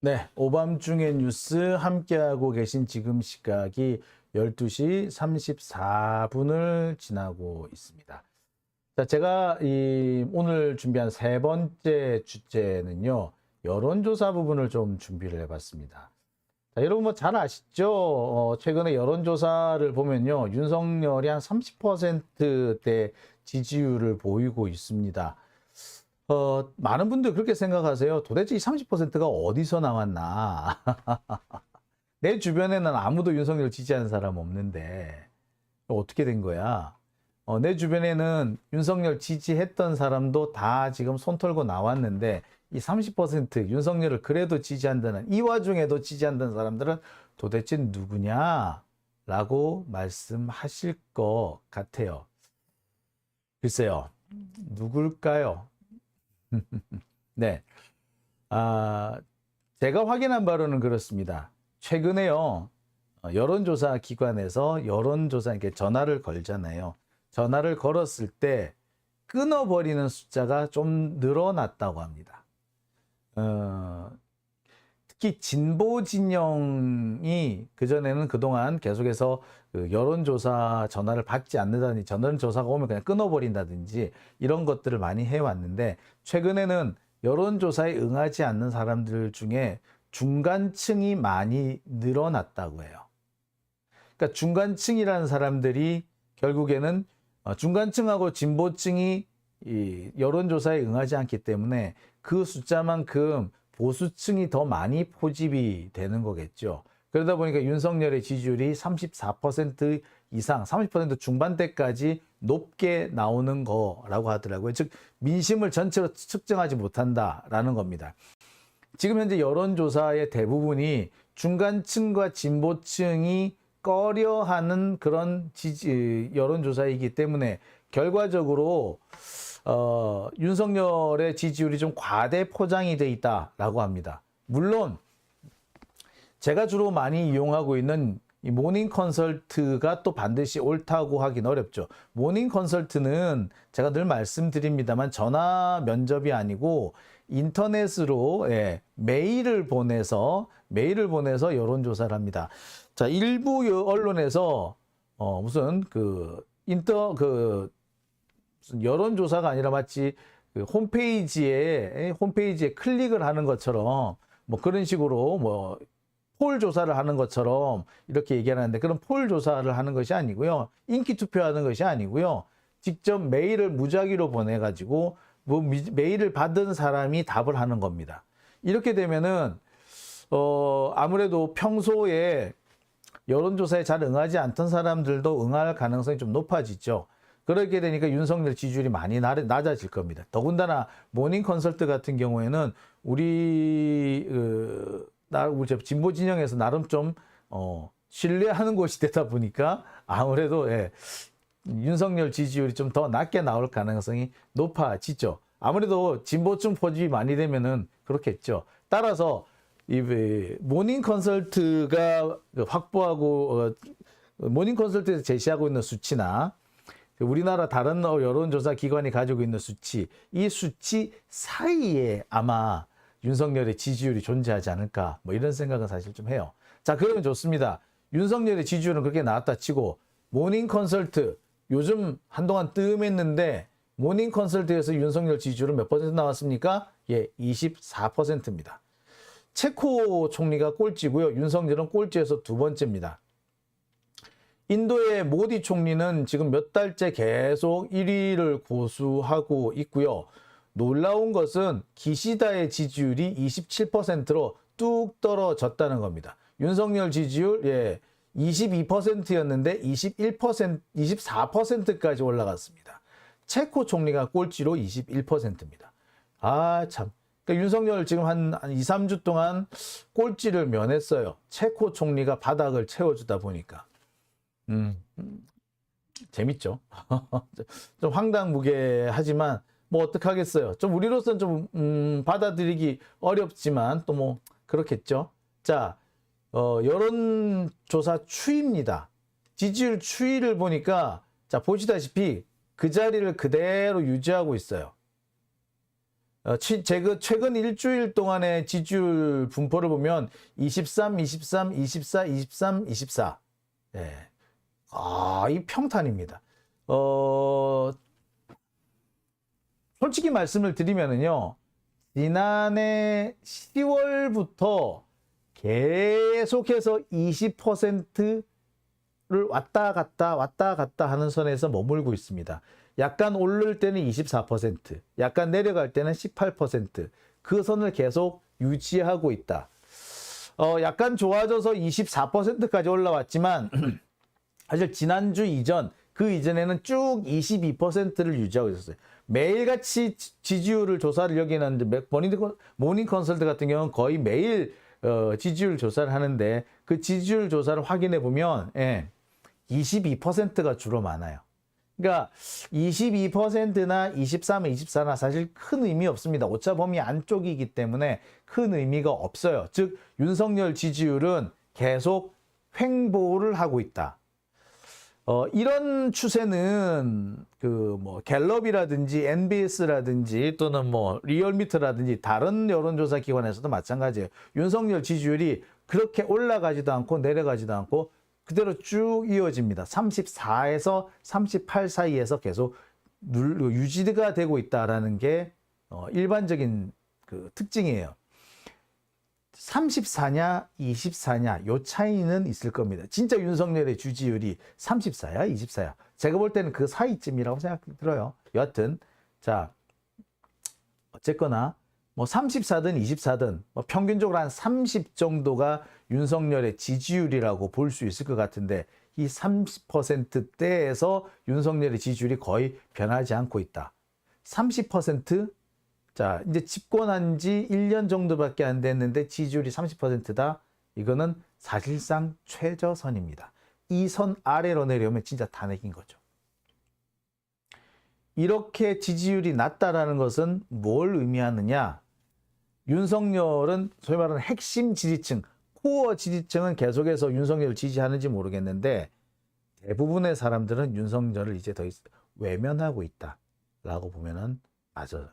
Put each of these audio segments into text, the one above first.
네, 오밤중의 뉴스 함께하고 계신 지금 시각이 12시 34분을 지나고 있습니다. 자, 제가 오늘 준비한 세 번째 주제는요, 여론조사 부분을 좀 준비를 해봤습니다. 자, 여러분 뭐 잘 아시죠? 최근에 여론조사를 보면요, 윤석열이 한 30%대 지지율을 보이고 있습니다. 많은 분들이 그렇게 생각하세요. 도대체 이 30%가 어디서 나왔나? 내 주변에는 아무도 윤석열 지지하는 사람 없는데 어떻게 된 거야? 내 주변에는 윤석열 지지했던 사람도 다 지금 손 털고 나왔는데 이 30% 윤석열을 그래도 지지한다는 이 와중에도 지지한다는 사람들은 도대체 누구냐? 라고 말씀하실 것 같아요. 글쎄요. 누굴까요? 네. 제가 확인한 바로는 그렇습니다. 최근에요, 여론조사 기관에서 여론조사, 이렇게 전화를 걸잖아요. 전화를 걸었을 때 끊어버리는 숫자가 좀 늘어났다고 합니다. 특히 진보 진영이 그전에는 그동안 계속해서 그 여론조사 전화를 받지 않는다든지 여론조사가 오면 그냥 끊어버린다든지 이런 것들을 많이 해왔는데 최근에는 여론조사에 응하지 않는 사람들 중에 중간층이 많이 늘어났다고 해요. 그러니까 중간층이라는 사람들이 결국에는 중간층하고 진보층이 이 여론조사에 응하지 않기 때문에 그 숫자만큼 보수층이 더 많이 포집이 되는 거겠죠. 그러다 보니까 윤석열의 지지율이 34% 이상, 30% 중반대까지 높게 나오는 거라고 하더라고요. 즉 민심을 전체로 측정하지 못한다라는 겁니다. 지금 현재 여론조사의 대부분이 중간층과 진보층이 꺼려하는 그런 여론조사이기 때문에 결과적으로 윤석열의 지지율이 좀 과대 포장이 돼 있다라고 합니다. 물론 제가 주로 많이 이용하고 있는 이 모닝 컨설트가 또 반드시 옳다고 하긴 어렵죠. 모닝 컨설트는 제가 늘 말씀드립니다만 전화 면접이 아니고 인터넷으로 메일을 보내서 여론조사를 합니다. 자, 일부 언론에서 무슨 무슨 여론조사가 아니라 마치 그 홈페이지에 클릭을 하는 것처럼 뭐 그런 식으로 뭐 폴 조사를 하는 것처럼 이렇게 얘기하는데 그런 폴 조사를 하는 것이 아니고요. 인기 투표하는 것이 아니고요. 직접 메일을 무작위로 보내가지고 뭐 메일을 받은 사람이 답을 하는 겁니다. 이렇게 되면은 아무래도 평소에 여론조사에 잘 응하지 않던 사람들도 응할 가능성이 좀 높아지죠. 그렇게 되니까 윤석열 지지율이 많이 낮아질 겁니다. 더군다나 모닝 컨설트 같은 경우에는 우리 진보 진영에서 나름 좀 신뢰하는 곳이 되다 보니까 아무래도 윤석열 지지율이 좀 더 낮게 나올 가능성이 높아지죠. 아무래도 진보층 포집이 많이 되면은 그렇겠죠. 따라서 이 모닝 컨설트가 확보하고 모닝 컨설트에서 제시하고 있는 수치나 우리나라 다른 여론조사 기관이 가지고 있는 수치, 이 수치 사이에 아마 윤석열의 지지율이 존재하지 않을까 뭐 이런 생각은 사실 좀 해요. 자, 그러면 좋습니다. 윤석열의 지지율은 그렇게 나왔다 치고 모닝 컨설트 요즘 한동안 뜸했는데 모닝 컨설트에서 윤석열 지지율은 몇 퍼센트 나왔습니까? 24%입니다. 체코 총리가 꼴찌고요. 윤석열은 꼴찌에서 두 번째입니다. 인도의 모디 총리는 지금 몇 달째 계속 1위를 고수하고 있고요. 놀라운 것은 기시다의 지지율이 27%로 뚝 떨어졌다는 겁니다. 윤석열 지지율 22%였는데 24%까지 올라갔습니다. 체코 총리가 꼴찌로 21%입니다. 아, 참. 그러니까 윤석열 지금 한 2, 3주 동안 꼴찌를 면했어요. 체코 총리가 바닥을 채워주다 보니까. 재밌죠. 좀 황당무계하지만 뭐 어떡하겠어요. 좀 우리로서는 좀 받아들이기 어렵지만 또 뭐 그렇겠죠. 자, 여론조사 추이입니다. 지지율 추이를 보니까 자 보시다시피 그 자리를 그대로 유지하고 있어요. 최근 일주일 동안의 지지율 분포를 보면 23, 23, 24, 23, 24. 예. 이 평탄입니다. 솔직히 말씀을 드리면은요, 지난해 10월부터 계속해서 20%를 왔다 갔다 하는 선에서 머물고 있습니다. 약간 오를 때는 24%, 약간 내려갈 때는 18%, 그 선을 계속 유지하고 있다. 약간 좋아져서 24%까지 올라왔지만, 사실 지난주 이전, 그 이전에는 쭉 22%를 유지하고 있었어요. 매일같이 지지율을 조사를 여기는 모닝 컨설트 같은 경우는 거의 매일 지지율 조사를 하는데, 그 지지율 조사를 확인해 보면 22%가 주로 많아요. 그러니까 22%나 23, 24나 사실 큰 의미 없습니다. 오차 범위 안쪽이기 때문에 큰 의미가 없어요. 즉 윤석열 지지율은 계속 횡보를 하고 있다. 이런 추세는 갤럽이라든지 NBS라든지 또는 리얼미터라든지 다른 여론조사 기관에서도 마찬가지예요. 윤석열 지지율이 그렇게 올라가지도 않고 내려가지도 않고 그대로 쭉 이어집니다. 34에서 38 사이에서 계속 유지가 되고 있다라는 게 일반적인 특징이에요. 34냐 24냐 요 차이는 있을 겁니다. 진짜 윤석열의 지지율이 34야 24야. 제가 볼 때는 그 사이쯤이라고 생각이 들어요. 여하튼 자 어쨌거나 34든 24든 평균적으로 한 30 정도가 윤석열의 지지율이라고 볼 수 있을 것 같은데, 이 30%대에서 윤석열의 지지율이 거의 변하지 않고 있다. 30%? 자, 이제 집권한 지 1년 정도밖에 안 됐는데 지지율이 30%다? 이거는 사실상 최저선입니다. 이 선 아래로 내려오면 진짜 탄핵인 거죠. 이렇게 지지율이 낮다라는 것은 뭘 의미하느냐? 윤석열은 소위 말하는 핵심 지지층, 코어 지지층은 계속해서 윤석열을 지지하는지 모르겠는데 대부분의 사람들은 윤석열을 이제 더 외면하고 있다라고 보면은 맞아요.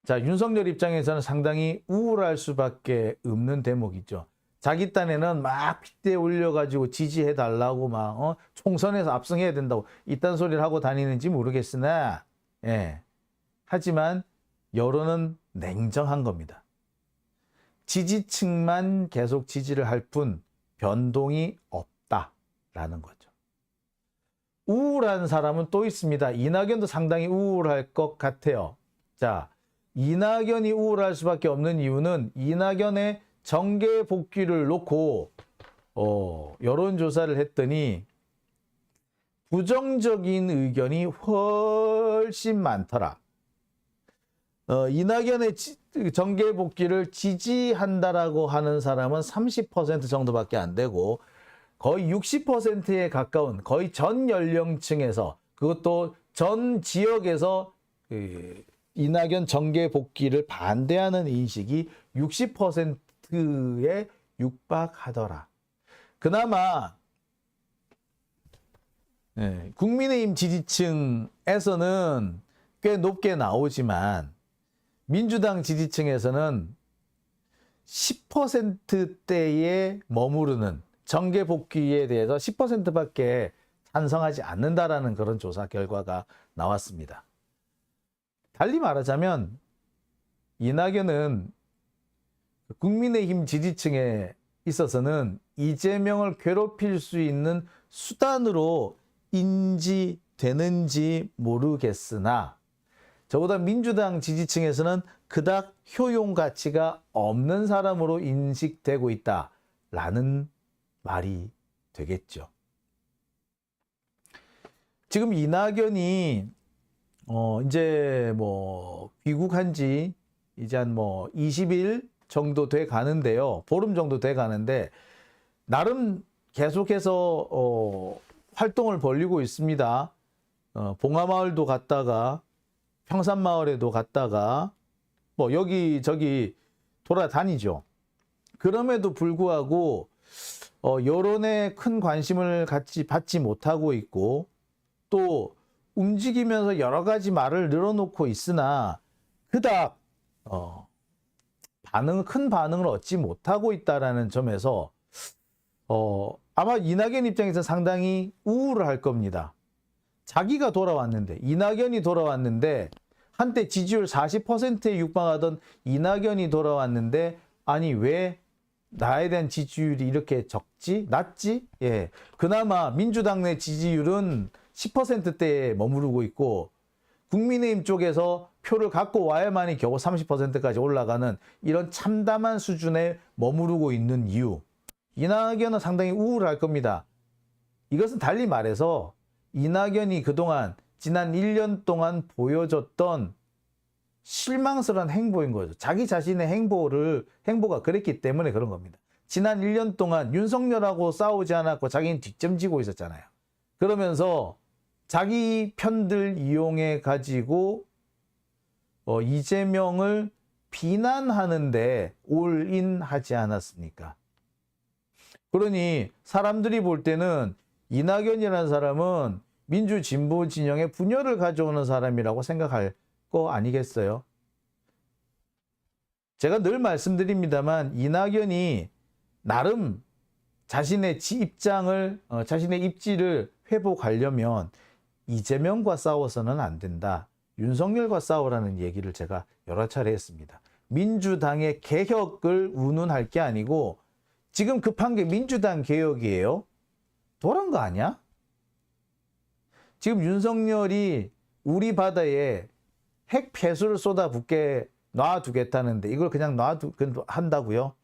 자, 윤석열 입장에서는 상당히 우울할 수밖에 없는 대목이죠. 자기 딴에는 막 핏대 올려가지고 지지해달라고 총선에서 압승해야 된다고 이딴 소리를 하고 다니는지 모르겠으나, 하지만 여론은 냉정한 겁니다. 지지층만 계속 지지를 할 뿐 변동이 없다라는 거죠. 우울한 사람은 또 있습니다. 이낙연도 상당히 우울할 것 같아요. 자, 이낙연이 우울할 수밖에 없는 이유는 이낙연의 정계 복귀를 놓고 여론조사를 했더니 부정적인 의견이 훨씬 많더라. 이낙연의 정계 복귀를 지지한다라고 하는 사람은 30% 정도밖에 안 되고 거의 60%에 가까운 거의 전 연령층에서, 그것도 전 지역에서 이낙연 정계 복귀를 반대하는 인식이 60%에 육박하더라. 그나마 국민의힘 지지층에서는 꽤 높게 나오지만 민주당 지지층에서는 10%대에 머무르는, 정계 복귀에 대해서 10%밖에 찬성하지 않는다라는 그런 조사 결과가 나왔습니다. 달리 말하자면 이낙연은 국민의힘 지지층에 있어서는 이재명을 괴롭힐 수 있는 수단으로 인지되는지 모르겠으나 저보다 민주당 지지층에서는 그닥 효용 가치가 없는 사람으로 인식되고 있다라는 말이 되겠죠. 지금 이낙연이 이제 귀국한 지 이제 한 20일 정도 돼 가는데요. 보름 정도 돼 가는데 나름 계속해서 활동을 벌이고 있습니다. 봉하마을도 갔다가 평산마을에도 갔다가 여기저기 돌아다니죠. 그럼에도 불구하고 여론에 큰 관심을 받지 못하고 있고, 또 움직이면서 여러 가지 말을 늘어놓고 있으나 그닥 큰 반응을 얻지 못하고 있다라는 점에서 아마 이낙연 입장에서 상당히 우울을 할 겁니다. 자기가 돌아왔는데, 이낙연이 돌아왔는데, 한때 지지율 40%에 육박하던 이낙연이 돌아왔는데, 아니 왜 나에 대한 지지율이 이렇게 적지? 낮지? 예. 그나마 민주당 내 지지율은 10%대에 머무르고 있고, 국민의힘 쪽에서 표를 갖고 와야만이 겨우 30%까지 올라가는 이런 참담한 수준에 머무르고 있는 이유. 이낙연은 상당히 우울할 겁니다. 이것은 달리 말해서 이낙연이 그동안 지난 1년 동안 보여줬던 실망스러운 행보인 거죠. 자기 자신의 행보가 그랬기 때문에 그런 겁니다. 지난 1년 동안 윤석열하고 싸우지 않았고 자기는 뒷점지고 있었잖아요. 그러면서 자기 편들 이용해 가지고 이재명을 비난하는데 올인하지 않았습니까? 그러니 사람들이 볼 때는 이낙연이라는 사람은 민주진보 진영에 분열을 가져오는 사람이라고 생각할 거 아니겠어요? 제가 늘 말씀드립니다만 이낙연이 나름 자신의 자신의 입지를 회복하려면 이재명과 싸워서는 안 된다. 윤석열과 싸우라는 얘기를 제가 여러 차례 했습니다. 민주당의 개혁을 운운할 게 아니고 지금 급한 게 민주당 개혁이에요. 도란 거 아니야? 지금 윤석열이 우리 바다에 핵 폐수를 쏟아붓게 놔두겠다는데 이걸 그냥 한다고요?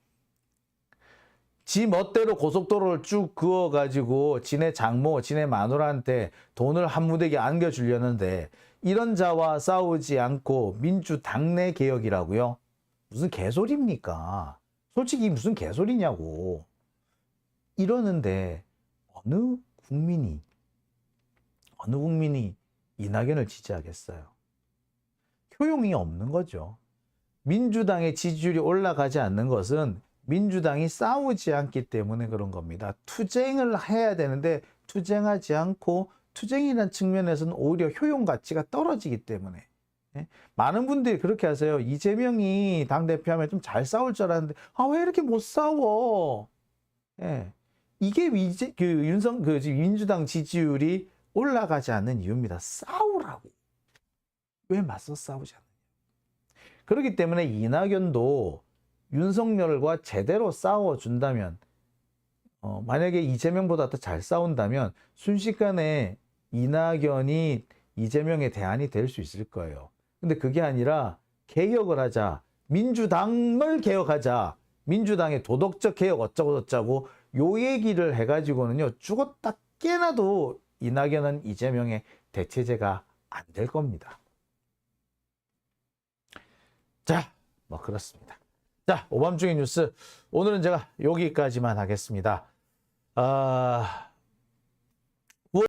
지 멋대로 고속도로를 쭉 그어가지고 지네 장모, 지네 마누라한테 돈을 한 무더기 안겨주려는데 이런 자와 싸우지 않고 민주당 내 개혁이라고요? 무슨 개소리입니까? 솔직히 무슨 개소리냐고. 이러는데 어느 국민이 이낙연을 지지하겠어요? 효용이 없는 거죠. 민주당의 지지율이 올라가지 않는 것은 민주당이 싸우지 않기 때문에 그런 겁니다. 투쟁을 해야 되는데 투쟁하지 않고 투쟁이라는 측면에서는 오히려 효용 가치가 떨어지기 때문에 많은 분들이 그렇게 하세요. 이재명이 당대표하면 좀 잘 싸울 줄 알았는데 왜 이렇게 못 싸워? 예. 이게 민주당 지지율이 올라가지 않는 이유입니다. 싸우라고. 왜 맞서 싸우지 않느냐. 그렇기 때문에 이낙연도 윤석열과 제대로 싸워준다면 만약에 이재명보다 더 잘 싸운다면 순식간에 이낙연이 이재명의 대안이 될 수 있을 거예요. 근데 그게 아니라 개혁을 하자. 민주당을 개혁하자. 민주당의 도덕적 개혁 어쩌고 요 얘기를 해가지고는요. 죽었다 깨나도 이낙연은 이재명의 대체제가 안 될 겁니다. 자, 뭐 그렇습니다. 자, 오밤중의 뉴스 오늘은 제가 여기까지만 하겠습니다.